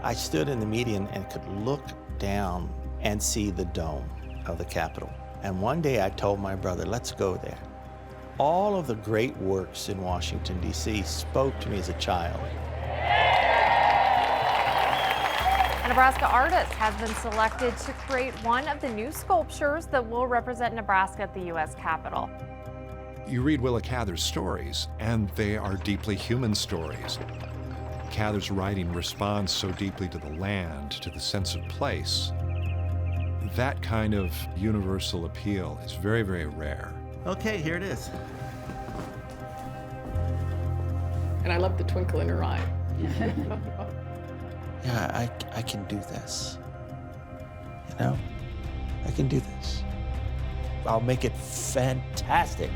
I stood in the median and could look down and see the dome of the Capitol. And one day I told my brother, let's go there. All of the great works in Washington, D.C. spoke to me as a child. A Nebraska artist has been selected to create one of the new sculptures that will represent Nebraska at the U.S. Capitol. You read Willa Cather's stories, and they are deeply human stories. Cather's writing responds so deeply to the land, to the sense of place. That kind of universal appeal is very, very rare. Okay, here it is. And I love the twinkle in her eye. Yeah, I can do this. You know, I can do this. I'll make it fantastic.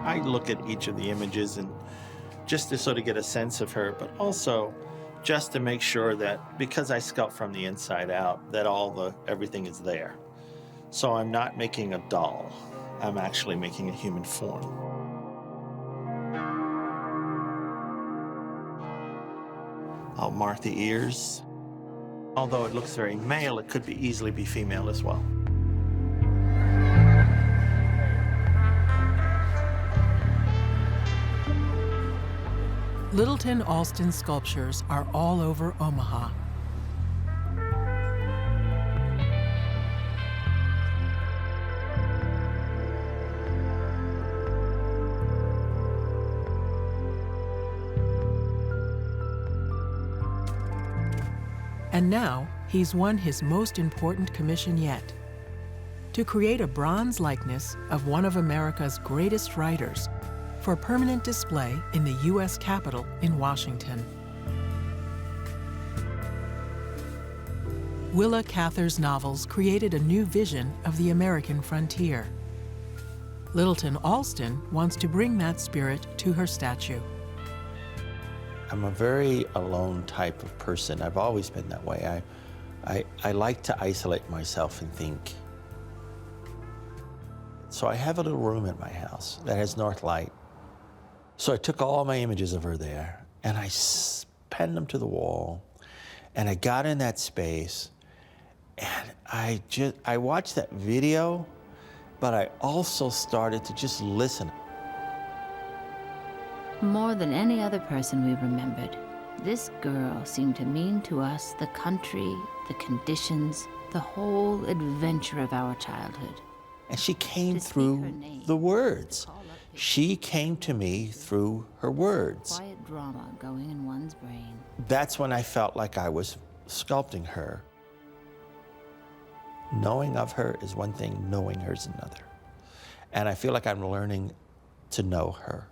I look at each of the images and just to sort of get a sense of her, but also just to make sure that because I sculpt from the inside out, that everything is there. So I'm not making a doll. I'm actually making a human form. I'll mark the ears. Although it looks very male, it could easily be female as well. Littleton Alston sculptures are all over Omaha. And now, he's won his most important commission yet, to create a bronze likeness of one of America's greatest writers for permanent display in the U.S. Capitol in Washington. Willa Cather's novels created a new vision of the American frontier. Littleton Alston wants to bring that spirit to her statue. I'm a very alone type of person. I've always been that way. I like to isolate myself and think. So I have a little room in my house that has north light. So I took all my images of her there and I penned them to the wall, and I got in that space and I watched that video, but I also started to just listen. More than any other person we remembered, this girl seemed to mean to us the country, the conditions, the whole adventure of our childhood. And she came through the words. She came to me through her words. Quiet drama going in one's brain. That's when I felt like I was sculpting her. Knowing of her is one thing, knowing her is another. And I feel like I'm learning to know her.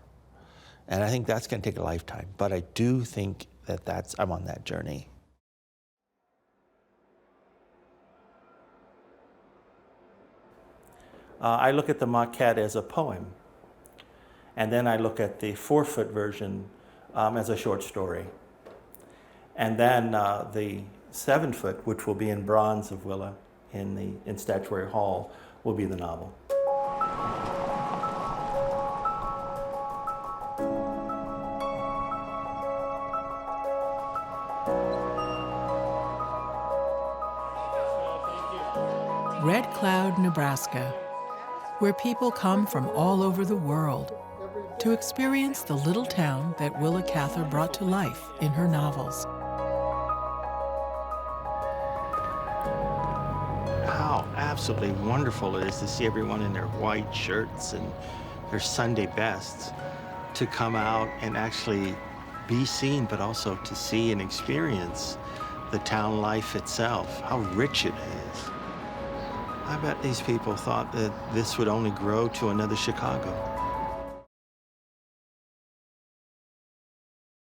And I think that's going to take a lifetime. But I do think that I'm on that journey. I look at the maquette as a poem. And then I look at the 4-foot version as a short story. And then the 7-foot, which will be in bronze of Willa in Statuary Hall, will be the novel. Red Cloud, Nebraska, where people come from all over the world to experience the little town that Willa Cather brought to life in her novels. How absolutely wonderful it is to see everyone in their white shirts and their Sunday bests to come out and actually be seen, but also to see and experience the town life itself, how rich it is. I bet these people thought that this would only grow to another Chicago.